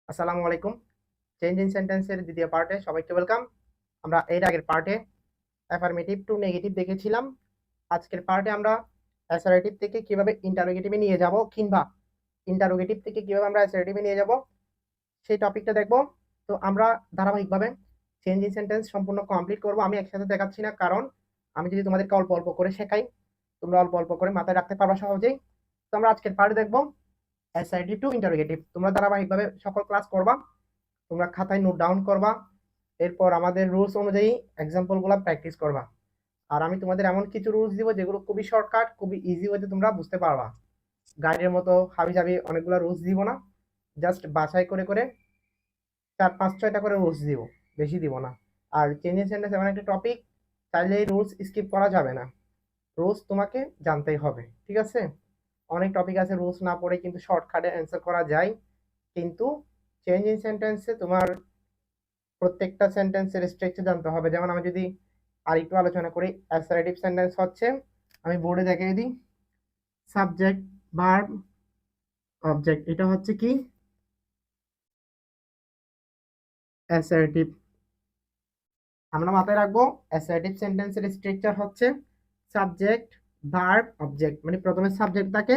আসসালামু আলাইকুম। Change in সেন্টেন্সের দ্বিতীয় পার্টে সবাইকে ওয়েলকাম। আমরা এর আগের পার্টে অ্যাফার্মেটিভ টু নেগেটিভ দেখেছিলাম। আজকের পার্টে আমরা অ্যাসার্টিভ থেকে কিভাবে ইন্টারোগেটিভে নিয়ে যাব, কিংবা ইন্টারোগেটিভ থেকে কিভাবে আমরা অ্যাসার্টিভে নিয়ে যাব সেই টপিকটা দেখব। তো আমরা ধারাবাহিকভাবে চেঞ্জ ইন সেন্টেন্স সম্পূর্ণ কমপ্লিট করব। আমি একসাথে দেখাচ্ছি না, কারণ আমি যদি তোমাদেরকে অল্প অল্প করে শেখাই, তোমরা অল্প অল্প করে মাথায় রাখতে পারবা সহজেই। তো আমরা আজকের পার্টে দেখব অ্যাসার্টিভ টু ইন্টারোগেটিভ। তোমরা ধারাবাহিকভাবে সকল ক্লাস করবা, তোমরা খাতায় নোট ডাউন করবা, এরপর আমাদের রুলস অনুযায়ী এক্সাম্পল গুলা প্র্যাকটিস করবা। আর আমি তোমাদের এমন কিছু রুলস দিব যেগুলো খুবই শর্টকাট, খুবই ইজি ওয়েতে তোমরা বুঝতে পারবা। গাইডের মতো হাবি জাবি অনেকগুলো রুলস দিব না, জাস্ট বাছাই করে করে 4 5 6টা করে রুলস দিব, বেশি দিব না। আর চেঞ্জ ইন সেন্টেন্স এমন একটা টপিক, চাইলে এই রুলস স্কিপ করা যাবে না, রুলস তোমাকে জানতেই হবে, ঠিক আছে? অনেক টপিক আছে রুলস না পড়ে কিন্তু শর্টকাটে অ্যান্সার করা যায়, কিন্তু চেঞ্জ ইন সেন্টেন্সে তোমার প্রত্যেকটা সেন্টেন্সের স্ট্রাকচার জানতে হবে। যেমন আমি যদি আরেকটু আলোচনা করি, অ্যাসার্টিভ সেন্টেন্স হচ্ছে, আমি বোর্ডে দেখিয়ে দিই, সাবজেক্ট, ভার্ব, অবজেক্ট, এটা হচ্ছে কি অ্যাসার্টিভ। আমরা মাথায় রাখবো অ্যাসার্টিভ সেন্টেন্সের স্ট্রাকচার হচ্ছে সাবজেক্ট, ভার্ব, অবজেক্ট, মানে প্রথমে সাবজেক্ট থাকে,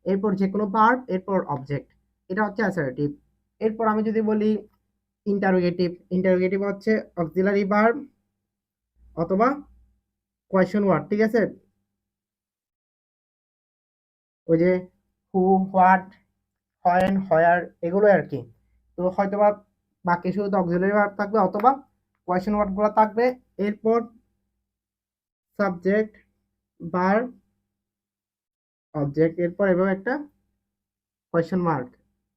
এরপর যে কোনো ভার্ব, এরপর অবজেক্ট, এটা হচ্ছে অ্যাসার্টিভ। এরপর আমি যদি বলি ইন্টারোগেটিভ, ইন্টারোগেটিভ হচ্ছে অক্সিলারি ভার্ব অথবা কোয়েশ্চন ওয়ার্ড, ঠিক আছে? ওই যে হু, হোয়াট, হোয়েন, হোয়ার, এগুলো আর কি। তো হয়তোবা বাকি শুধু অক্সিলারি ভার্ব থাকবে অথবা কোয়েশ্চন ওয়ার্ড গুলো থাকবে। এরপর সাবজেক্ট, ভার্ব, অবজেক্ট, এরপর এভাবে একটা কোয়েশ্চন মার্ক,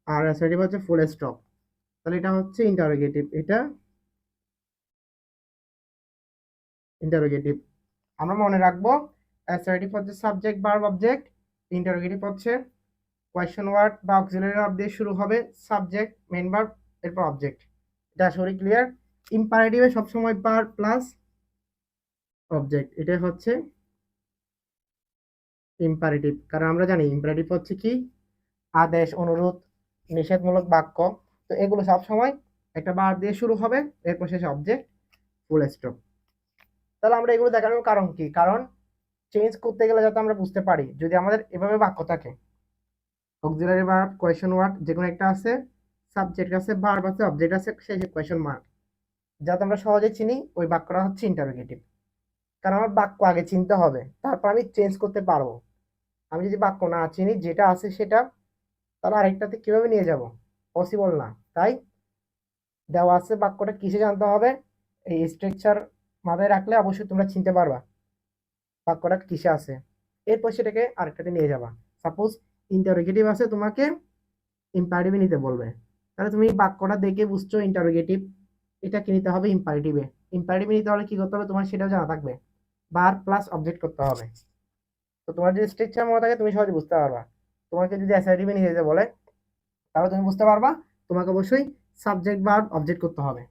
আর অ্যাসার্টিভ হচ্ছে ফুল স্টপ। তাহলে এটা হচ্ছে ইন্টারোগেটিভ, এটা ইন্টারোগেটিভ। আমরা মনে রাখবো অ্যাসার্টিভ হচ্ছে সাবজেক্ট, ভার্ব, অবজেক্ট। ইন্টারোগেটিভ হচ্ছে কোয়েশ্চন ওয়ার্ড বা অক্সিলারি ভার্ব দিয়ে শুরু হবে, সাবজেক্ট, মেইন ভার্ব, এরপর অবজেক্ট। এটা আসলে ক্লিয়ার। ইম্পারেটিভে সবসময় ভার্ব প্লাস অবজেক্ট, এটা হচ্ছে ইম্পারেটিভ। কারণ আমরা জানি ইম্পারেটিভ হচ্ছে কি আদেশ, অনুরোধ, নিষেধমূলক বাক্য। তো এগুলো সবসময় একটা ভার্ব দিয়ে শুরু হবে, এরপর শেষে অবজেক্ট, ফুল স্টপ। তাহলে আমরা এগুলো দেখানোর কারণ কি? কারণ চেঞ্জ করতে গেলে যাতে আমরা বুঝতে পারি, যদি আমাদের এভাবে বাক্য থাকে, অক্সিলারি ভার্ব, কোয়েশ্চন ওয়ার্ড যে কোনো একটা আছে, সাবজেক্ট আছে, ভার্ব আছে, অবজেক্ট আছে, শেষে কোয়েশ্চন মার্ক, যাতে আমরা সহজে চিনি ওই বাক্যটা হচ্ছে ইন্টারোগেটিভ। কারণ আমার বাক্য আগে চিনতে হবে, তারপর আমি চেঞ্জ করতে পারবো। আমি যদি বাক্য না চিনি, যেটা আছে সেটা, তাহলে আরেকটাতে কিভাবে নিয়ে যাব? পসিবল না। তাই দেওয়া আছে বাক্যটা কিসে জানতে হবে, এই স্ট্রাকচার মাথায় রাখলে অবশ্যই তোমরা চিনতে পারবা বাক্যটা কিসে আছে, এরপর সেটাকে আরেকটাতে নিয়ে যাবা। সাপোজ ইন্টারোগেটিভ আছে, তোমাকে ইম্পারেটিভে নিতে বলবে, তাহলে তুমি বাক্যটা দেখে বুঝছো ইন্টারোগেটিভ, এটা কি নিতে হবে ইম্পারেটিভে। ইম্পারেটিভে নিতে হলে কি করতে হবে, তোমার সেটাও জানা থাকবে, ভার্ব প্লাস অবজেক্ট করতে হবে। তো তোমার যদি স্ট্রাকচার মনে থাকে তুমি সহজে বুঝতে পারবা। তোমাকে যদি অ্যাসার্টিভে নিয়ে যেতে বলে, তাহলে তুমি বুঝতে পারবা তোমাকে অবশ্যই সাবজেক্ট ভার্ব অবজেক্ট করতে হবে।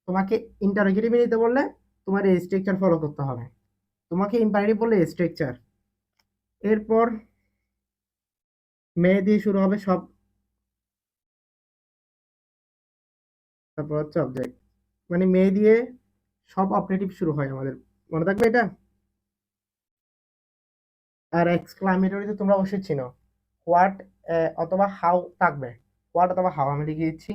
তোমাকে ইন্টারোগেটিভে নিতে বললে তোমার এই স্ট্রাকচার ফলো করতে হবে। তোমাকে ইম্পারেটিভ বললে স্ট্রাকচার, এরপর মে দিয়ে শুরু হবে সব, তারপর হচ্ছে অবজেক্ট, মানে মে দিয়ে সব অপারেটিভ শুরু হয় আমাদের, মনে থাকবে এটা। আর এক্সক্লামেটরিতে তোমরা অবশ্যই চিনো, হোয়াট অথবা হাউ থাকবে, হোয়াট অথবা হাউ আমি লিখে দিচ্ছি।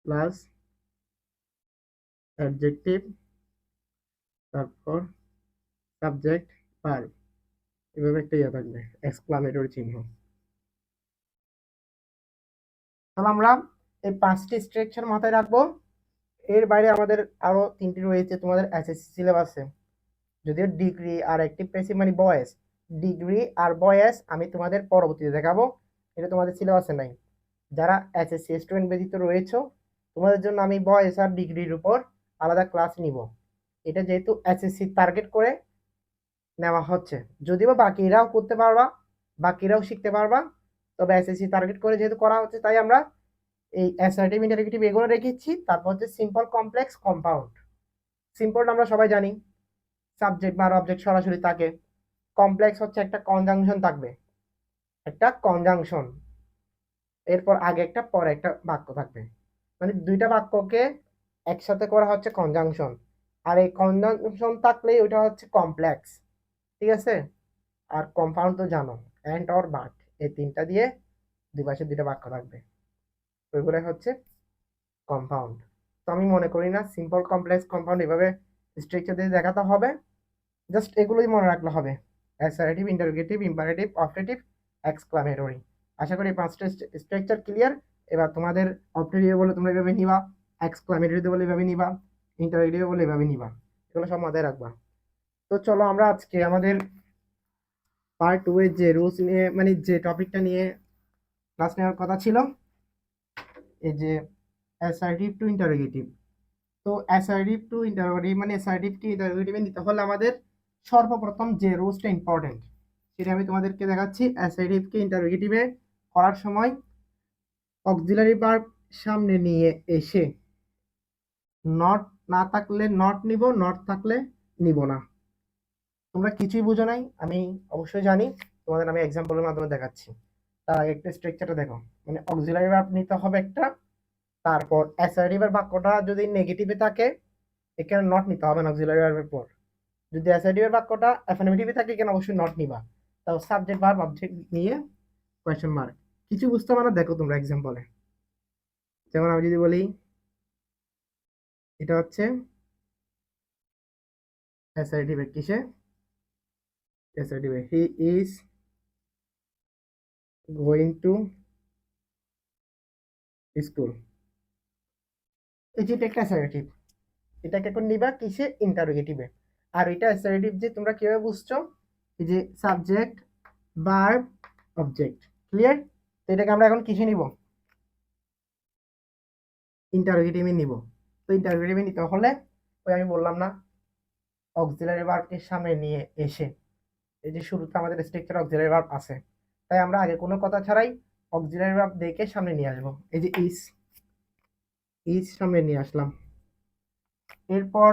প্লাস অ্যাডজেক্টিভ, তারপর সাবজেক্ট, ভার্ব, এভাবে একটা ইয়ে থাকবে, এক্সক্লামেটরি চিহ্ন। তাহলে আমরা এই 5টি স্ট্রাকচার মাথায় রাখবো। এর বাইরে আমাদের আরো 3টি রয়েছে তোমাদের এসএসসি সিলেবাসে, যদিও ডিগ্রি আর অ্যাক্টিভ প্যাসিভ মানে বয়েস, ডিগ্রি আর বয়েস আমি তোমাদের পরবর্তীতে দেখাবো, এটা তোমাদের সিলেবাসে নাই। যারা এসএসসি স্টুডেন্ট ব্যতীত রয়েছে, তোমাদের জন্য আমি বয়েস আর ডিগ্রির উপর আলাদা ক্লাস নিব। এটা যেহেতু এসএসসি টার্গেট করে নেওয়া হচ্ছে, যদিও বাকিরাও করতে পারবা, বাকিরাও শিখতে পারবা, তবে এসএসসি টার্গেট করে যেহেতু করা হচ্ছে, তাই আমরা এই অ্যাসার্টিভ, ইন্টারোগেটিভ এগুলো রেখেছি। তারপর হচ্ছে সিম্পল, কমপ্লেক্স, কম্পাউন্ড। সিম্পল আমরা সবাই জানি, সাবজেক্ট বা অবজেক্ট সরাসরি থাকে। কমপ্লেক্স হচ্ছে একটা কনজাংশন থাকবে, একটা কনজাংশন, এরপর আগে একটা পরে একটা বাক্য থাকবে, মানে দুইটা বাক্যকে একসাথে করা হচ্ছে কনজাংশন। আর এই কনজাংশন থাকলেই ওইটা হচ্ছে কমপ্লেক্স, ঠিক আছে। আর কম্পাউন্ড তো জানো, অ্যান্ড অর বাট, এই তিনটা দিয়ে দুই পাশে দুইটা বাক্য থাকবে, ওইগুলাই হচ্ছে কম্পাউন্ড। তো আমি মনে করি না সিম্পল কমপ্লেক্স কম্পাউন্ড এভাবে স্ট্রাকচার দিয়ে দেখাতে হবে, জাস্ট এগুলোই মনে রাখলে হবে, assertive, interrogative, imperative, objective, exclamatory. আশা করি এই পাঁচটা স্ট্রাকচার ক্লিয়ার। এবার তোমাদের অবজেক্টিভ বলে তোমরা এভাবে নিবা, এক্সক্লামেটরি বলে এভাবে নিবা, ইন্টারোগেটিভ বলে এভাবে নিবা, এগুলো সব মাথায় রাখবা। তো চলো আমরা আজকে আমাদের পার্ট টু এর যে রুলস নিয়ে, মানে যে টপিকটা নিয়ে ক্লাস নেওয়ার কথা ছিল, এই যে অ্যাসার্টিভ টু ইন্টারোগেটিভ। তো অ্যাসার্টিভ টু ইন্টারোগেটিভ মানে অ্যাসার্টিভ টু ইন্টারোগেটিভে নিতে হলে আমাদের সর্বপ্রথম যে রুলসটা ইম্পর্টেন্ট সেটা আমি তোমাদেরকে দেখাচ্ছি। অ্যাসার্টিভকে ইন্টারোগেটিভে করার সময় অক্সিলারি ভার্ব সামনে নিয়ে এসে নট না থাকলে নট নিব, নট থাকলে নিব না। তোমরা কিছুই বুঝো নাই আমি অবশ্যই জানি, তোমাদের আমি এক্সাম্পলের মাধ্যমে দেখাচ্ছি। তার আগে একটা স্ট্রাকচারটা দেখো, মানে অক্সিলারি ভার্ব নিতে হবে একটা, তারপর অ্যাসার্টিভের বাক্যটা যদি নেগেটিভে থাকে এখানে নট নিতে হবে না অক্সিলারি ভার্বের পর। যদি অ্যাসার্টিভের বাক্যটা অ্যাফার্মেটিভে থাকে এখানে অবশ্যই নট নিবা। তাও সাবজেক্ট ভার্ব অবজেক্ট নিয়ে কোয়েশ্চেন মার্ক। কিছু বুঝতে পারো দেখো তোমরা এক্সাম্পলে। যেমন আমি যদি বলি এটা হচ্ছে অ্যাসার্টিভে, কিসে অ্যাসার্টিভে, he is going to school, এই যেটা একটা অ্যাসার্টিভ, এটাকে এখন নিবা কিসে ইন্টারোগেটিভে। আর এটা অ্যাসার্টিভ যে তোমরা কিভাবে বুঝছো, এই যে সাবজেক্ট ভার্ব অবজেক্ট, ক্লিয়ার। তো এটাকে আমরা এখন কিসে নিব, ইন্টারোগেটিভে নিব। তো ইন্টারোগেটিভে নিতে হলে ওই আমি বললাম না অক্সিলারি ভার্বকে সামনে নিয়ে এসে, এই যে শুরুতে আমাদের স্ট্রাকচার অক্সিলারি ভার্ব আছে, তাই আমরা আগে কোনো কথা ছাড়াই অক্সিলারি ভার্ব দেখে সামনে নিয়ে আসবো। এই যে ইজ, ইজ সামনে নিয়ে আসলাম। এরপর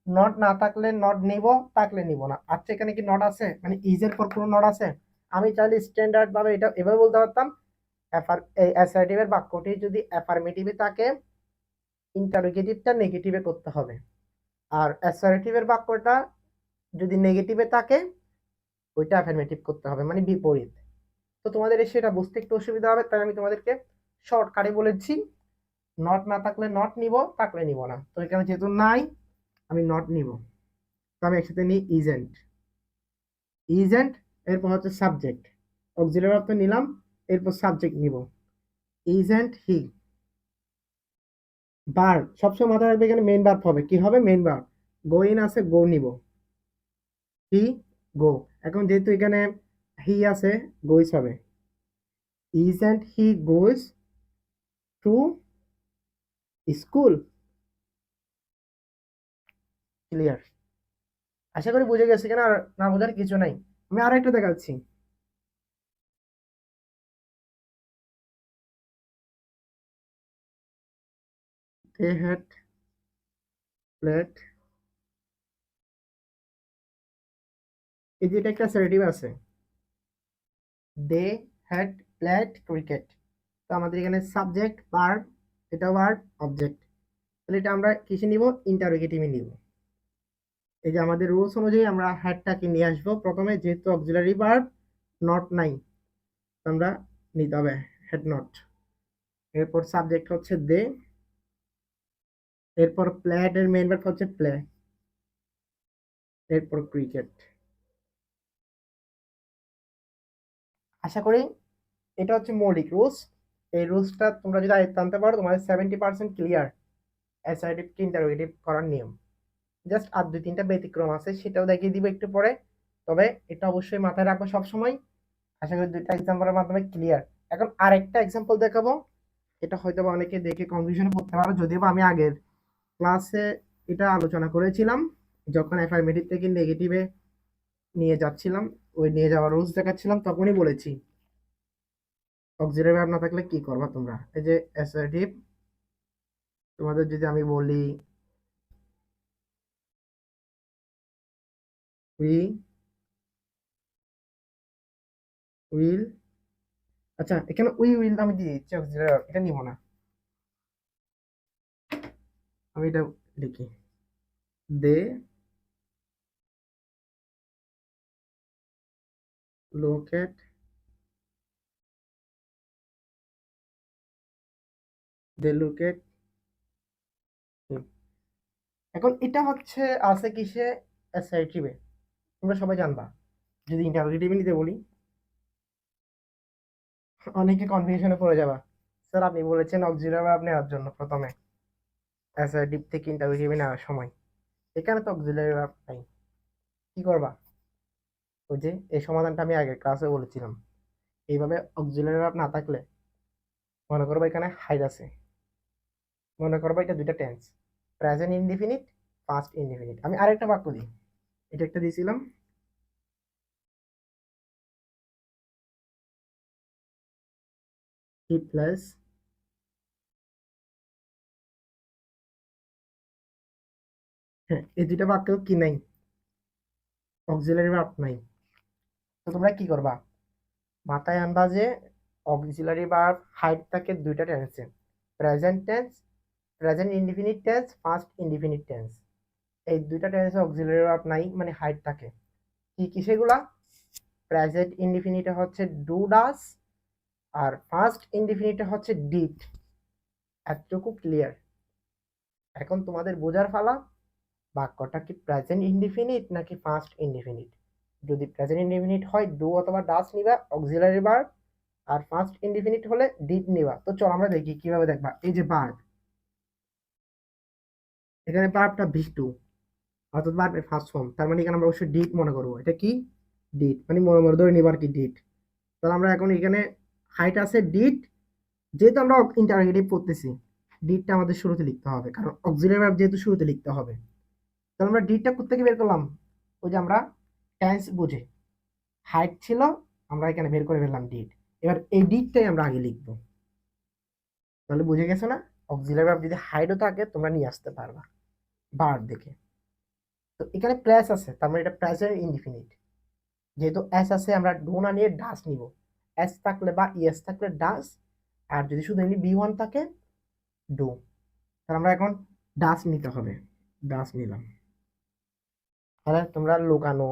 নট না থাকলে নট নিব, থাকলে নিব না। আচ্ছা এখানে কি নট আছে, মানে ইজ এর পর কোনো নট আছে? আমি চাইলে স্ট্যান্ডার্ড ভাবে এটা এভাবে বলতে পারতাম, এই অ্যাসার্টিভের বাক্যটি যদি অ্যাফার্মেটিভে থাকে ইন্টারোগেটিভটা নেগেটিভে করতে হবে, আর অ্যাসার্টিভের বাক্যটা যদি নেগেটিভে থাকে ওইটা অ্যাফার্মেটিভ করতে হবে, মানে বিপরীত। তো তোমাদের সেটা বুঝতে একটু অসুবিধা হবে, তাই আমি তোমাদেরকে শর্টকাটে বলেছি নট না থাকলে নট নিব, থাকলে নিব না। তো এখানে যেহেতু নাই আমি নট নিব, তো আমি একসাথে নিই ইজেন্ট, ইজেন্ট, এরপর হচ্ছে সাবজেক্ট, অক্সিলারি ভার্ব তো নিলাম, এরপর সাবজেক্ট নিব, ইজেন্ট হি। ভার্ব সবসময় মাথায় রাখবে এখানে মেইন ভার্ব হবে, কি হবে মেইন ভার্ব, গো ইন আছে গো নিব, হি গো। এখন যেহেতু এখানে হি আছে গোইস হবে, isn't he goes to school, clear. আশা করি বুঝে গেছে, কিনা আর না বোঝার কিছু নাই। আমি আরেকটা দেখাচ্ছি, they had played, এই যে এটা একটা অ্যাসার্টিভ আছে, দে হ্যাড প্লেড ক্রিকেট। তো আমাদের এখানে সাবজেক্ট ভার্ব, এটা ভার্ব অবজেক্ট, তাহলে এটা আমরা কিসে নিব, ইন্টারোগেটিভে নিব। এই যে আমাদের রুলস অনুযায়ী আমরা হ্যাডটাকে নিয়ে আসবো প্রথমে, যেহেতু অক্সিলারি ভার্ব নট নাই তো আমরা নিতে হবে হ্যাড নট। এরপর সাবজেক্ট হচ্ছে দে, এরপর প্লেড এর মেইন ভার্ব হচ্ছে প্লে, এরপর ক্রিকেট। আশা করি এটা হচ্ছে মৌলিক রুলস। এই রুলসটা তোমরা যদি আয়ত্ত আনতে পারো তোমাদের 70% ক্লিয়ার অ্যাসার্টিভকে ইন্টারোগেটিভ করার নিয়ম। জাস্ট আর দুই তিনটা ব্যতিক্রম আছে, সেটাও দেখিয়ে দিব একটু পরে, তবে এটা অবশ্যই মাথায় রাখবো সবসময়। আশা করি দুইটা এক্সাম্পলের মাধ্যমে ক্লিয়ার। এখন আরেকটা এক্সাম্পল দেখাবো, এটা হয়তো বা অনেকে দেখে কনফিউশনে পড়তে পারো, যদিও বা আমি আগের ক্লাসে এটা আলোচনা করেছিলাম যখন অ্যাফার্মেটিভ থেকে নেগেটিভে নিয়ে যাচ্ছিলাম, ওই নিয়ে যাওয়ার রুলস দেখাচ্ছিলাম, তখনই বলেছি অক্সিলারি ভার্ব না থাকলে কি করবা তোমরা। এই যে অ্যাসার্টিভ, তোমাদের যদি আমি বলি উই উইল আচ্ছা, এখানে উই উইল আমি দিয়ে দিচ্ছি অক্সিলারি ভার্ব, এটা নিব না, আমি এটা লিখি দে লোকেট দে লোকেট। এখন এটা হচ্ছে আছে কিসে, অ্যাসার্টিভে, তোমরা সবাই জানবা। যদি ইন্টারোগেটিভে নিতে বলি অনেকে কনফিউশনে পড়ে যাবা, স্যার আপনি বলেছেন অক্সিলারি ভার্ব নেওয়ার জন্য প্রথমে অ্যাসার্টিভ থেকে ইন্টারোগেটিভে নেওয়ার সময়, এখানে তো অক্সিলারি ভার্ব নাই, কি করবা? ওই যে এই সমাধানটা আমি আগের ক্লাসে বলেছিলাম, এইভাবে অক্সিলারি ভার্ব না থাকলে মনে করবো এখানে হাইড আছে, মনে করবো এটা দুইটা tense, present indefinite, past indefinite. আমি আরেকটা বাক্য দিই, এটা একটা দিয়েছিলাম, হি প্লাস, হ্যাঁ এই দুইটা বাক্য কি নাই, অক্সিলারি ভার্ব নাই। তো তোমরা কি করবা, মাথায় আনবা যে অক্সিলারি ভার্ব হাইড থাকে দুইটা টেন্সে, present tense, present indefinite tense, past indefinite tense, এই দুইটা টেন্সে অক্সিলারি ভার্ব নাই মানে হাইড থাকে। কি কি সেগুলা? প্রেজেন্ট ইনডিফিনিটে হচ্ছে ডু ডাস, আর ফার্স্ট ইনডিফিনিটে হচ্ছে ডিড। এতটুকু ক্লিয়ার? এখন তোমাদের বোঝার পালা, বাক্যটা কি প্রেজেন্ট ইনডিফিনিট নাকি ফার্স্ট ইনডিফিনিট। যদি প্রেজেন্ট ইনডিফিনিট হয় ডু অথবা ডাস নিবা অক্সিলারি ভার্ব, আর ফার্স্ট ইনডিফিনিট হলে ডিড নিবা। তো চল আমরা দেখি কিভাবে দেখবা। এই যে ভার্ব, এখানে ভার্বটা ভি টু, অর্থাৎ ভার্বের ফার্স্ট ফর্ম, তার মানে এখানে আমরা অবশ্যই ডিড মনে করবো, এটা কি ডিড, মানে মনে মনে ধরে নিবার কি ডিড। তাহলে আমরা এখন এখানে হাইট আছে ডিড, যেহেতু আমরা ইন্টারোগেটিভ করতেছি ডিডটা আমাদের শুরুতে লিখতে হবে, কারণ অক্সিলারি ভার্ব যেহেতু শুরুতে লিখতে হবে। তাহলে আমরা ডিডটা কোথা থেকে বের করলাম, ওই যে আমরা টেন্স বুঝে হাইট ছিল, আমরা এখানে বের করে ফেললাম ডিড। এবার এই ডিডটাই আমরা আগে লিখবো। তাহলে বুঝে গেছো না, অক্সিলারি ভার্ব যদি হাইডও থাকে তোমরা নিয়ে আসতে পারবা ভার্ব দেখে। তো এখানে প্লাস আছে, তার মানে এটা প্রেজেন্ট ইনডিফিনিট, যেহেতু এস আছে আমরা ডো না নিয়ে ডাস নিব, এস থাকলে বা ইএস থাকলে ডাস, আর যদি শুধু এমনি বি ওয়ান থাকে ডো। তাহলে আমরা এখন ডাস নিতে হবে, ডাস নিলাম। তাহলে তোমরা লুকানো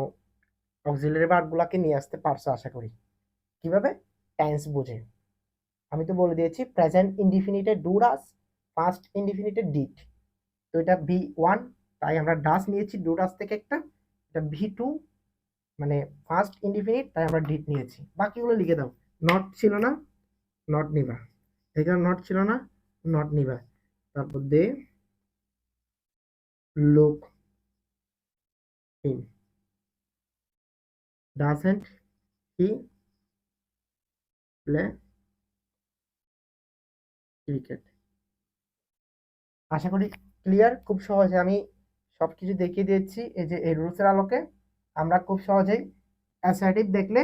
অক্সিলারি ভার্ব গুলাকে নিয়ে আসতে পারছো আশা করি। কিভাবে? টেন্স বুঝে। আমি তো বলে দিয়েছি প্রেজেন্ট ইনডিফিনিটে ডু ডাস, ফার্স্ট ইনডিফিনিটে ডিড। তো এটা ভি ওয়ান, তাই আমরা ডাস নিয়েছি ডু ডাস থেকে একটা, এটা ভি টু মানে ফার্স্ট ইনডিফিনিট, তাই আমরা ডিড নিয়েছি। বাকিগুলো লিখে দাও। নট ছিল না, নট নিবা, এখানে নট ছিল না, নট নিবা। তারপর they look in, doesn't he play cricket. আশা করি ক্লিয়ার, খুব সহজে আমি সবকিছু দেখিয়ে দিয়েছি। এই যে এই রুলসের আলোকে আমরা খুব সহজেই অ্যাসার্টিভ দেখলে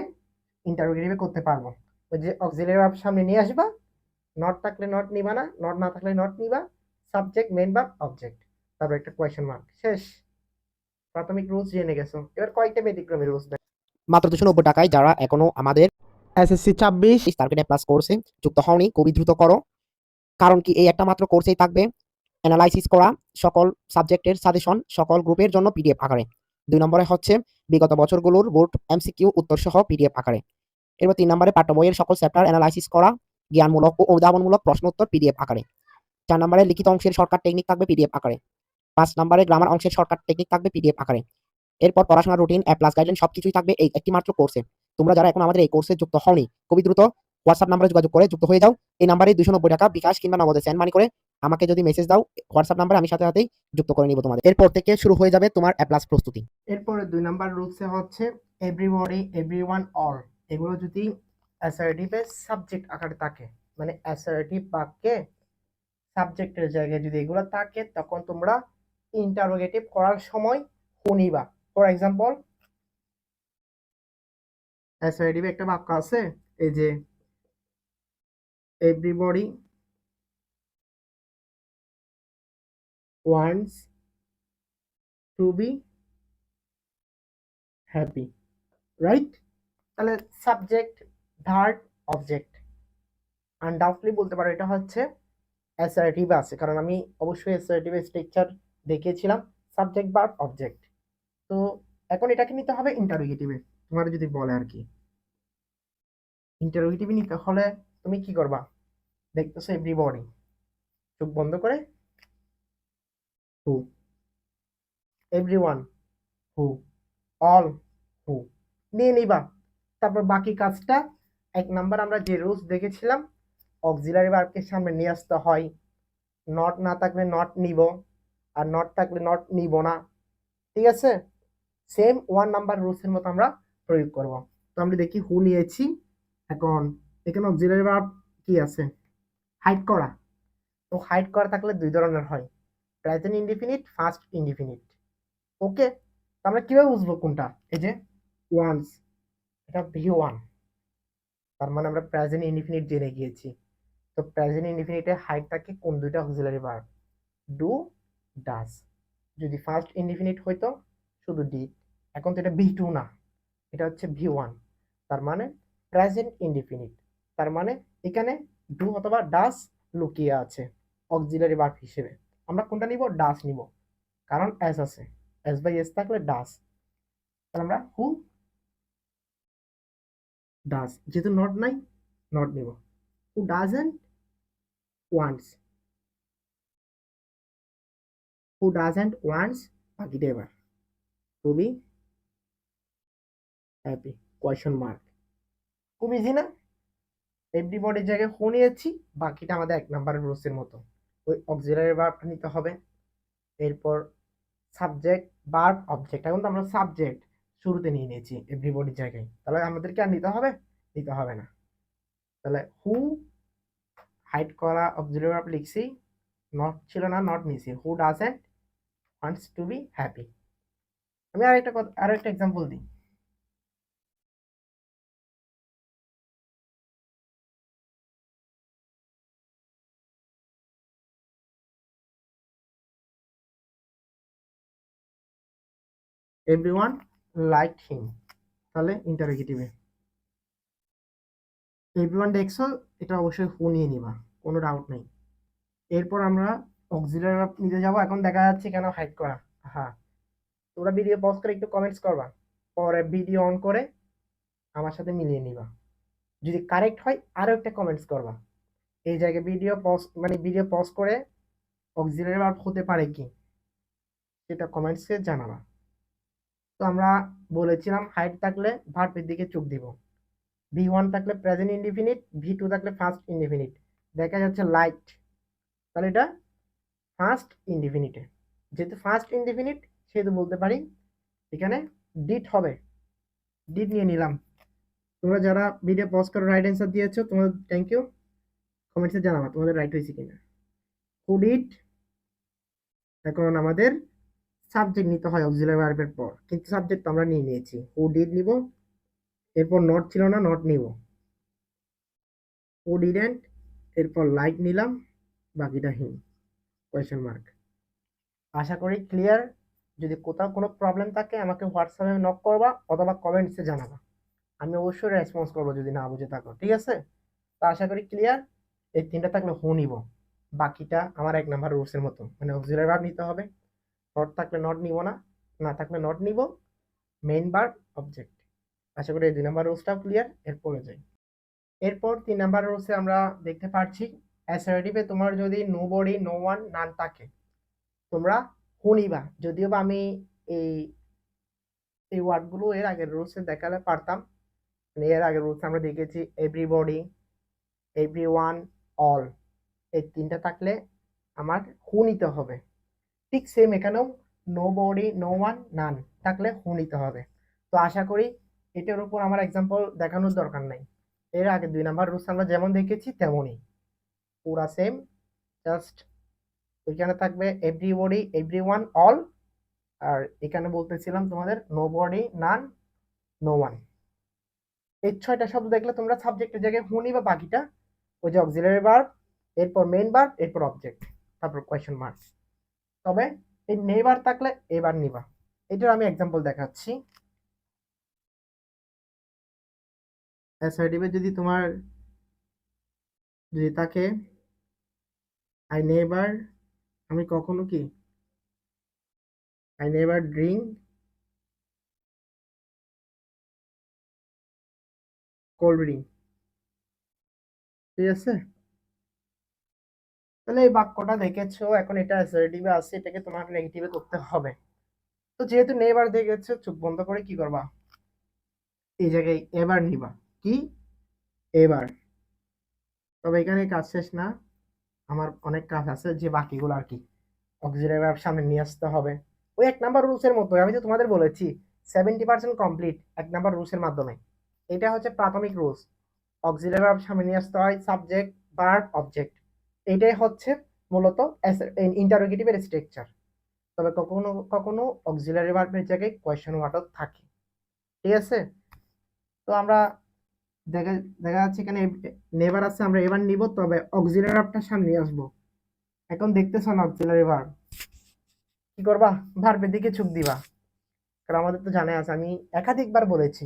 ইন্টারোগেটিভে করতে পারবো। ওই যে অক্সিলারি ভার্ব সামনে নিয়ে আসবা, নট থাকলে নট নিবা না, নট না থাকলে নট নিবা, সাবজেক্ট মেইন ভার্ব অবজেক্ট, তারপর একটা কোয়েশ্চেন মার্ক, শেষ। প্রাথমিক রুলস জেনে গেছো, এবার কয়েকটা ব্যতিক্রমী রুলস দেখ। মাত্র 290 টাকায় যারা এখনো আমাদের এসএসসি 26 টার্গেট প্লাস কোর্সে যুক্ত হওনি খুবই দ্রুত করো। কারণ কি এই একটা মাত্র কোর্সেই থাকবে অ্যানালাইসিস করা সকল সাবজেক্টের সাজেশন সকল গ্রুপের জন্য পিডিএফ আকারে। 2 নম্বরে হচ্ছে বিগত বছরগুলোর বোর্ড এমসিকিউ উত্তর সহ পিডিএফ আকারে। এরপর 3 নম্বরে পাঠ্য বইয়ের সকল চ্যাপ্টার অ্যানালাইসিস করা জ্ঞানমূলক ও উদ্ভাবনমূলক প্রশ্ন উত্তর পিডিএফ আকারে। 4 নম্বরে লিখিত অংশের শর্টকাট টেকনিক থাকবে পিডিএফ আকারে। 5 নম্বরে গ্রামার অংশের শর্টকাট টেকনিক থাকবে পিডিএফ আকারে। এরপর পড়াশোনার রুটিন, অ্যাপ প্লাস গাইডলাইন সবকিছুই থাকবে এই একটি মাত্র কোর্সে। তোমরা যারা এখন আমাদের এই কোর্সে যুক্ত হওনি খুবই দ্রুত হোয়াটসঅ্যাপ নাম্বারে যোগাযোগ করে যুক্ত হয়ে যাও। এই নাম্বারে 290 টাকা বিকাশ কিংবা নগদে সেন্ড মানি করে আমাকে যদি মেসেজ দাও হোয়াটসঅ্যাপ নাম্বারে, আমি সাথে সাথেই যুক্ত করে নিব তোমাদের। এরপর থেকে শুরু হয়ে যাবে তোমার অ্যাপ প্লাস প্রস্তুতি। এরপরে 2 নাম্বার রুলসে হচ্ছে এভরিবডি, এভরিওয়ান, অল, এগুলো যদি অ্যাসার্টিভে সাবজেক্ট আকারে থাকে, মানে অ্যাসার্টিভ বাক্যে সাবজেক্টের জায়গায় যদি এগুলো থাকে তখন তোমরা ইন্টারোগেটিভ করার সময় শুনিবা। ফর এক্সাম্পল অ্যাসার্টিভ একটা বাক্য আছে, এই যে everybody wants to be happy, right? তাহলে সাবজেক্ট, ভার্ব, অবজেক্ট, আনডাউটলি বলতে পারো এটা হচ্ছে অ্যাসার্টিভ আছে, কারণ আমি অবশ্যই অ্যাসার্টিভ স্ট্রাকচার দেখিয়েছিলাম, সাবজেক্ট ভার্ব অবজেক্ট। তো এখন এটাকে নিতে হবে ইন্টারোগেটিভে, তোমার যদি বলে আর কি। ইন্টারোগেটিভে নিতে হলে তুমি কি করবা, দেখতেছো এভরিবডি, চোখ বন্ধ করে হু, এভরিওয়ান হু, অল হু নিয়ে নিবা। তারপর বাকি কাজটা 1 নাম্বার আমরা যে রুলস দেখেছিলাম, অক্সিলারি ভার্বকে সামনে নিয়ে আসতে হয়, নট না থাকলে নট নিব, আর নট থাকলে নট নিব না, ঠিক আছে। সেম 1 নাম্বার রুলসের মতো আমরা প্রয়োগ করব। তো আমরা দেখি হু নিয়েছি, এখন এখানে অক্সিলারি ভার্ব কি আছে, হাইড করা। তো হাইড করা থাকলে 2 ধরনের হয়, প্রেজেন্ট ইনডিফিনিট, ফার্স্ট ইনডিফিনিট। ওকে, তো আমরা কিভাবে বুঝবো কোনটা, এই যে ওয়ান্স, এটা ভি1, তার মানে আমরা প্রেজেন্ট ইনডিফিনিট জেনে গিয়েছি। তো প্রেজেন্ট ইনডিফিনিটে হাইড থাকে কোন দুইটা অক্সিলারি ভার্ব, ডু, ডাজ। যদি ফার্স্ট ইনডিফিনিট হইতো শুধু ডি, এখন তো এটা ভি2 না, এটা হচ্ছে ভি1, তার মানে প্রেজেন্ট ইনডিফিনিট। তার মানে এখানে ডু অথবা ডাস লুকিয়ে আছে অক্সিলারি ভার্ব হিসেবে। আমরা কোনটা নিব, ডাস নিব, কারণ এস আছে, এস বাই এস থাকলে ডাস। তাহলে আমরা হু ডাস, যেহেতু নট নাই নট নিব। Who doesn't wants, who doesn't wants, বাকিটা এবার to be happy, question mark. খুব ইজি না, এভরিবডির জায়গায় হু নিয়েছি, বাকিটা আমাদের 1 নাম্বারের রুলসের মতো, ওই অক্সিলারি ভার্বটা নিতে হবে। এরপর সাবজেক্ট ভার্ব অবজেক্ট, এখন তো আমরা সাবজেক্ট শুরুতে নিয়ে নিয়েছি এভরিবডির জায়গায়, তাহলে আমাদেরকে আর নিতে হবে, নিতে হবে না। তাহলে হু হাইড করা অক্সিলারি ভার্ব লিখছি, নট ছিল না নট নিছি, হু doesn't wants to be happy. আমি আরেকটা কথা, আরেকটা এক্সাম্পল দিই। এভরিওয়ান লাইকড হিম, তাহলে ইন্টারোগেটিভে এভরিওয়ান দেখছো, এটা অবশ্যই হু নিয়ে নিবা, কোনো ডাউট নেই। এরপর আমরা অক্সিলারি ভার্ব নিতে যাব, এখন দেখা যাচ্ছে কেন হাইড করা। হ্যাঁ, তোমরা ভিডিও পজ করে একটু কমেন্টস করবা, পরে ভিডিও অন করে আমার সাথে মিলিয়ে নিবা, যদি কারেক্ট হয় আরো একটা কমেন্টস করবা। এই জায়গায় ভিডিও পজ, মানে ভিডিও পজ করে অক্সিলারি ভার্ব হতে পারে কি সেটা কমেন্টসে জানাবা। তো আমরা বলেছিলাম হাইড থাকলে ভার্বের দিকে চোখ দিব, ভি1 থাকলে প্রেজেন্ট ইনডিফিনিট, ভি2 থাকলে ফার্স্ট ইনডিফিনিট। দেখা যাচ্ছে লাইট, তাহলে এটা ফার্স্ট ইনডিফিনিটে, যেহেতু ফার্স্ট ইনডিফিনিট সেহেতু বলতে পারি এখানে ডিড হবে, ডিড নিয়ে নিলাম। তোমরা যারা ভিডিও পজ করে রাইট অ্যান্সার দিয়েছো তোমাদের থ্যাংক ইউ, কমেন্টসে জানাবা তোমাদের রাইট হয়েছে কিনা। হু ডিড, এখন আমাদের সাবজেক্ট নিতে হয় অক্সিলারি ভার্বের পর, কিন্তু সাবজেক্ট আমরা নিয়ে নিয়েছি, হু ডিড নিব, এরপর নট ছিল না নট নিব, হু ডিডেন্ট, এরপর লাইক নিলাম, বাকিটা হিম, কোয়েশ্চেন মার্ক। আশা করি ক্লিয়ার। যদি কোথাও কোনো প্রবলেম থাকে আমাকে হোয়াটসঅ্যাপে নক করবা অথবা কমেন্টসে জানাবা, আমি অবশ্যই রেসপন্স করবো যদি না বুঝে থাকো, ঠিক আছে। তো আশা করি ক্লিয়ার। এই 3টা থাকলে হু নিব, বাকিটা আমার 1 নাম্বার রুলসের মতো, মানে অক্সিলারি ভার্ব নিতে হবে, নট থাকলে নট নিব না, না থাকলে নট নিব, মেইন ভার্ব অবজেক্ট। আশা করি এই 2 নাম্বার রুলসটাও ক্লিয়ার। এরপরে যাই, এরপর 3 নাম্বার রুলসে আমরা দেখতে পাচ্ছি অ্যাসার্টিভে তোমার যদি nobody no one none থাকে তোমরা হু নিবা। যদিও বা আমি এই এই ওয়ার্ডগুলো এর আগের রুলসে দেখালে পারতাম, মানে এর আগের রুলসে আমরা দেখেছি এভরিবডি, এভরিওয়ান, অল, এই 3টা থাকলে আমার হু নিতে হবে। ঠিক সেম এখানেও nobody no one none থাকলে হু নিতে হবে। তো আশা করি এটার উপর আমার এক্সাম্পল দেখানোর দরকার নাই, এর আগে 2 নাম্বার রুলস আমরা যেমন দেখেছি তেমনই পুরা সেম, জাস্ট ওইখানে থাকবে এভরিবডি, এভরিওয়ান, অল, আর এখানে বলতেছিলাম তোমাদের nobody none no one. এই 6টা শব্দ দেখলে তোমরা সাবজেক্টের জায়গায় হু নিবা, বাকিটা ওই যে অক্সিলারি ভার্ব, এরপর মেইন ভার্ব, এরপর অবজেক্ট, তারপর কোয়েশ্চেন মার্ক। তবে এই নেবার থাকলে এবার নিবা। এটার আমি এক্সাম্পল দেখাচ্ছি। অ্যাসার্টিভে যদি তোমার যদি থাকে আই নেভার, আমি কখনো কি, I never drink cold drink. ঠিক আছে, তাহলে এই বাক্যটা দেখেছো, এখন এটা অ্যাসার্টিভে আছে, এটাকে তোমার নেগেটিভে করতে হবে। তো যেহেতু নেভার দেখেছো, চোখ বন্ধ করে কি করবা, এই জায়গায় এবার নিবা, কি এবার। তবে এখানে কাজ শেষ না, আমার অনেক কাজ আছে, যে বাকিগুলো আর কি অক্সিলারি ভার্ব সামনে নিয়ে আসতে হবে। ওই 1 নাম্বার রুলস এর মতো, আমি তো তোমাদের বলেছি 70% কমপ্লিট 1 নাম্বার রুলস এর মাধ্যমে। এটা হচ্ছে প্রাথমিক রুলস, অক্সিলারি ভার্ব সামনে নিয়ে আসতে হয়, সাবজেক্ট ভার্ব অবজেক্ট। এটাই হচ্ছে মূলত ইন্টারোগেটিভের স্ট্রাকচার। তবে কখনো কখনো অক্সিলারি ভার্বের জায়গায় কোয়েশ্চেন ওয়ার্ডও থাকে। ঠিক আছে, তো আমরা দেখা দেখা যাচ্ছে এখানে নেভার আছে, আমরা এবার নিব, তবে অক্সিলারি ভার্বটা সামনে আসবো। এখন দেখতেছো না অক্সিলারি ভার্ব, কি করবা, ভার্বের দিকে চোখ দিবা। কারণ আমাদের তো জানা আছে, আমি একাধিকবার বলেছি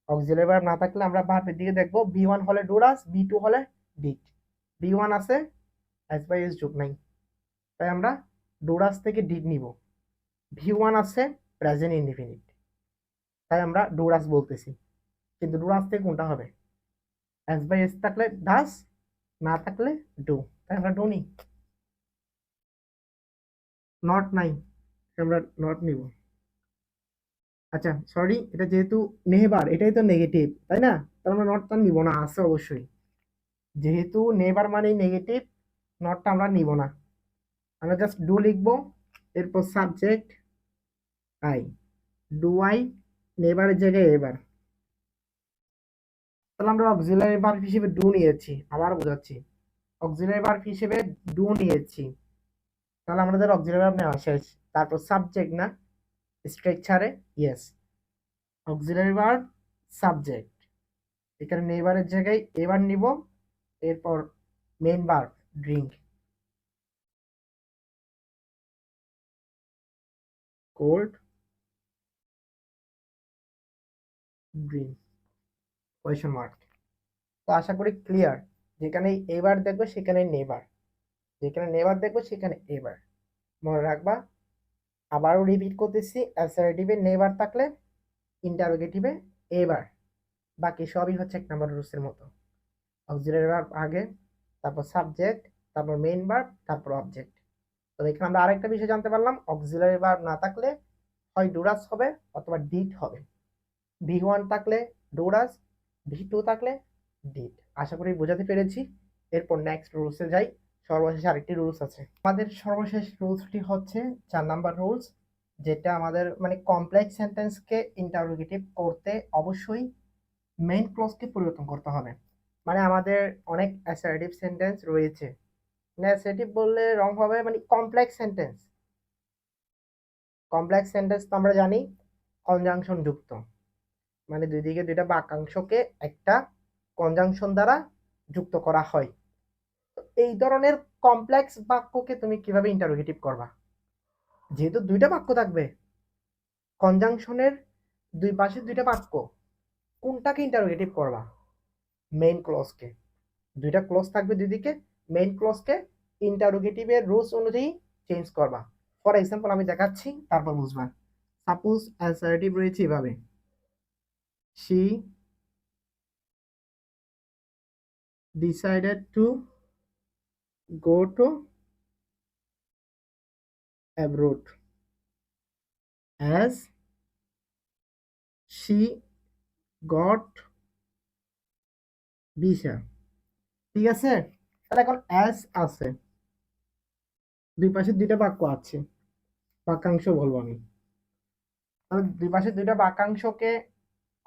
অক্সিলারি ভার্ব না থাকলে আমরা ভার্বের দিকে দেখবো। বি1 হলে ডুরাস, বি2 হলে ডিড। বি1 আছে, এস বাই এস যোগ নাই, তাই আমরা ডুরাস থেকে ডিড নিব। ভি1 আছে, প্রেজেন্ট ইনডিফিনিট, তাই আমরা ডুরাস বলতেছি। কিন্তু ডুরাস থেকে কোনটা হবে, এস বাই এস থাকলে ডাস, না থাকলে ডু, তাই আমরা ডু নিই। নট নাই, আমরা নট নিব। আচ্ছা সরি, এটা যেহেতু নেভার, এটাই তো নেগেটিভ তাই না, তার আমরা নট নিব না, আছে অবশ্যই। যেহেতু নেভার মানেই নেগেটিভ, নটটা আমরা নিব না, আমরা জাস্ট ডু লিখবো। এরপর সাবজেক্ট আই, ডু আই, নেভারের জায়গায় এবার। তাহলে আমরা অক্সিলারি ভার্ব হিসেবে ডু নিয়েছি, আবার বোঝাচ্ছি, অক্সিলারি ভার্ব হিসেবে ডু নিয়েছি। তাহলে আমাদের অক্সিলারি ভার্ব নেওয়া শেষ। তারপর সাবজেক্ট না, স্ট্রাকচারে ইয়েস, অক্সিলারি ভার্ব সাবজেক্ট, এখানে নেভারের জায়গায় এবার নিব। এরপর main verb drink, cold drink, question mark. তো আশা করি ক্লিয়ার, যেখানে এবার দেখবো সেখানে নেভার, যেখানে নেভার দেখবো সেখানে এবার, মনে রাখবা। আবারও রিপিট করতেছি, অ্যাসার্টিভে নেভার থাকলে ইন্টারোগেটিভে এবার, বাকি সবই হচ্ছে 1 নাম্বার রুলসের মতো। অক্সিলারি ভার্ব আগে, তারপর সাবজেক্ট, তারপর মেইন ভার্ব, তারপর অবজেক্ট। তো এখানে আমরা আরেকটা বিষয় জানতে পারলাম, অক্সিলারি ভার্ব না থাকলে হয় ডুরাস হবে অথবা ডিড হবে। ভি1 থাকলে ডুরাস, ভি2 থাকলে ডিড। আশা করি বোঝাতে পেরেছি। এরপর নেক্সট রুলসে যাই। সর্বশেষ আরেকটি রুলস আছে আমাদের, সর্বশেষ রুলসটি হচ্ছে 4 নাম্বার রুলস, যেটা আমাদের মানে কমপ্লেক্স সেন্টেন্সকে ইন্টারোগেটিভ করতে অবশ্যই মেইন ক্লজকে পরিবর্তন করতে হবে। মানে আমাদের অনেক অ্যাসার্টিভ সেন্টেন্স রয়েছে, অ্যাসার্টিভ বললে রং হবে, মানে কমপ্লেক্স সেন্টেন্স। কমপ্লেক্স সেন্টেন্স তো আমরা জানি কনজাংশন যুক্ত, মানে দুই দিকে দুইটা বাক্যাংশকে একটা কনজাংশন দ্বারা যুক্ত করা হয়। তো এই ধরনের কমপ্লেক্স বাক্যকে তুমি কিভাবে ইন্টারোগেটিভ করবা, যেহেতু দুইটা বাক্য থাকবে, কনজাংশনের দুই পাশে দুইটা বাক্য, কোনটাকে ইন্টারোগেটিভ করবা, মেইন ক্লজকে। দুইটা ক্লজ থাকবে দুই দিকে, মেইন ক্লজকে ইন্টারোগেটিভের রুলস অনুযায়ী চেঞ্জ করবা। ফর এক্সাম্পল আমি দেখাচ্ছি, তারপর বুঝবা। সাপোজ অ্যাসার্টিভ রয়েছে এভাবে, she decided to go to abroad as she got visa। ঠিক আছে, তাহলে এখন অ্যাজ আছে, দুই পাশে দুইটা বাক্য আছে, বাক্যাংশ বলবো আমি। তাহলে দুই পাশে দুইটা বাক্যাংশকে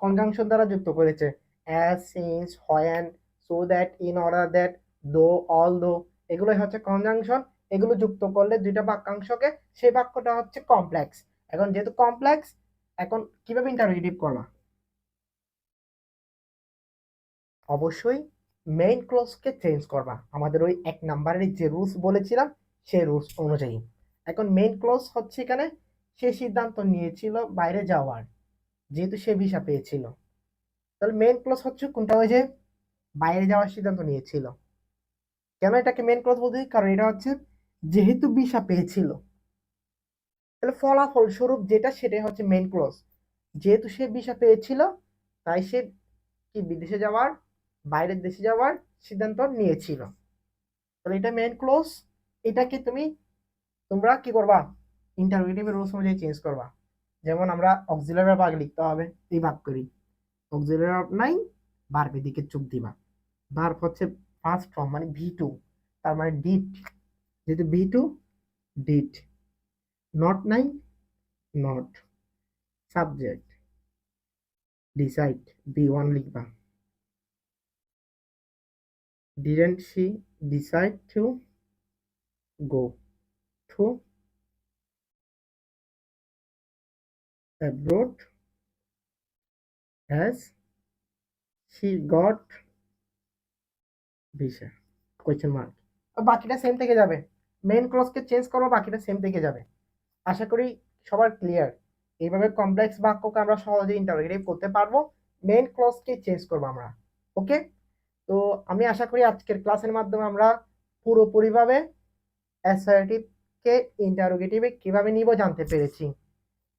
কনজাংশন দ্বারা যুক্ত করেছে, as, since, when, so that, in order that, দো, অল দো, এগুলোই হচ্ছে কনজাংশন। এগুলো যুক্ত করলে দুইটা বাক্যাংশকে, সেই বাক্যটা হচ্ছে কমপ্লেক্স। এখন যেহেতু কমপ্লেক্স, এখন কিভাবে ইন্টারোগেটিভ করবা, অবশ্যই মেইন ক্লজকে চেঞ্জ করবা, আমাদের ওই 1 নাম্বারের যে রুলস বলেছিলাম সেই রুলস অনুযায়ী। এখন মেইন ক্লজ হচ্ছে এখানে সে সিদ্ধান্ত নিয়েছিল বাইরে যাওয়ার, যেহেতু সে ভিসা পেয়েছিল। তাহলে মেইন ক্লজ হচ্ছে কোনটা, ওই যে বাইরে যাওয়ার সিদ্ধান্ত নিয়েছিল। কেন এটাকে মেন ক্লজ বলতেছি, কারণ এটা হচ্ছে যেহেতু ভিসা পেয়েছিল, তাহলে ফলাফল স্বরূপ যেটা সেটাই হচ্ছে মেন ক্লজ। যেহেতু সে ভিসা পেয়েছিল, তাই সে কি বিদেশে যাওয়ার, বাইরের দেশে যাওয়ার সিদ্ধান্ত নিয়েছিল। তাহলে এটা মেন ক্লজ। এটাকে তোমরা কি করবা, ইন্টারোগেটিভের রুলস অনুযায়ী চেঞ্জ করবা। যেমন আমরা অক্সিলারি ভার্ব লিখতে হবে, এই ভাগ করি অক্সিলারি ভার্ব নাই, ভার্বের দিকে চোখ দিবা। ভার্ব হচ্ছে ফার্স্ট ফর্ম মানে ভি2, তার মানে ডিড, যেহেতু ভি2 ডিড। নট নাই, নট। সাবজেক্ট ডিসাইড, বি1 লিখবা। Didn't she decide to go to abroad as she got visa question mark। বাকিটা সেম থেকে যাবে, মেইন ক্লজকে চেঞ্জ করবো, বাকিটা সেম থেকে যাবে। আশা করি সবার ক্লিয়ার। এইভাবে কমপ্লেক্স বাক্যকে আমরা সহজে ইন্টারোগেটিভ করতে পারবো, মেইন ক্লজকে চেঞ্জ করবো আমরা। ওকে, তো আমি আশা করি আজকের ক্লাসের মাধ্যমে আমরা পুরোপুরিভাবে অ্যাসার্টিভকে ইন্টারোগেটিভে কিভাবে নিব জানতে পেরেছি।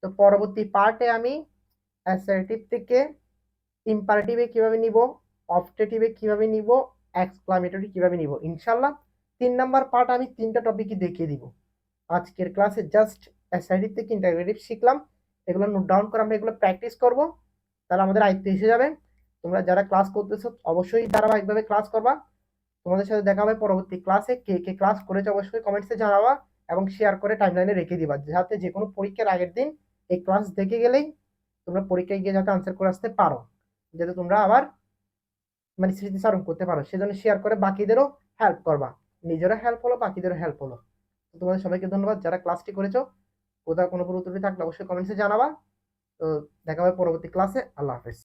তো পরবর্তী পার্টে আমি অ্যাসার্টিভ থেকে ইম্পারেটিভে কিভাবে নিব, অবজেক্টিভে কিভাবে নিব, এক্সক্লামেটরি কিভাবে নিব, ইনশাল্লাহ 3 নাম্বার পার্ট আমি 3টা টপিকই দেখিয়ে দিব। আজকের ক্লাসে জাস্ট অ্যাসার্টিভ থেকে ইন্টারোগেটিভ শিখলাম, এগুলো নোট ডাউন করে আমরা এগুলো প্র্যাকটিস করব, তাহলে আমাদের আয়ত্তে এসে যাবে। তোমরা যারা ক্লাস করতেছো অবশ্যই ধারাবাহিকভাবে ক্লাস করবা। তোমাদের সাথে দেখা হবে পরবর্তী ক্লাসে। কে কে ক্লাস করেছে অবশ্যই কমেন্টসে জানাবা এবং শেয়ার করে টাইমলাইনে রেখে দিবা, যাতে যে কোনো পরীক্ষার আগের দিন এই ক্লাস দেখে গেলেই তোমরা পরীক্ষায় গিয়ে যাতে আনসার করে আসতে পারো, যাতে তোমরা আবার মানে স্মৃতিচারণ করতে পারো। সেজন্য শেয়ার করে বাকিদেরও হেল্প করবা, নিজেরও হেল্প হলো, বাকিদেরও হেল্প হলো। তো তোমাদের সবাইকে ধন্যবাদ যারা ক্লাসটি করেছো। কোথাও কোনো ভুল ত্রুটি থাকলে অবশ্যই কমেন্টসে জানাবা। তো দেখা হবে পরবর্তী ক্লাসে। আল্লাহ হাফেজ।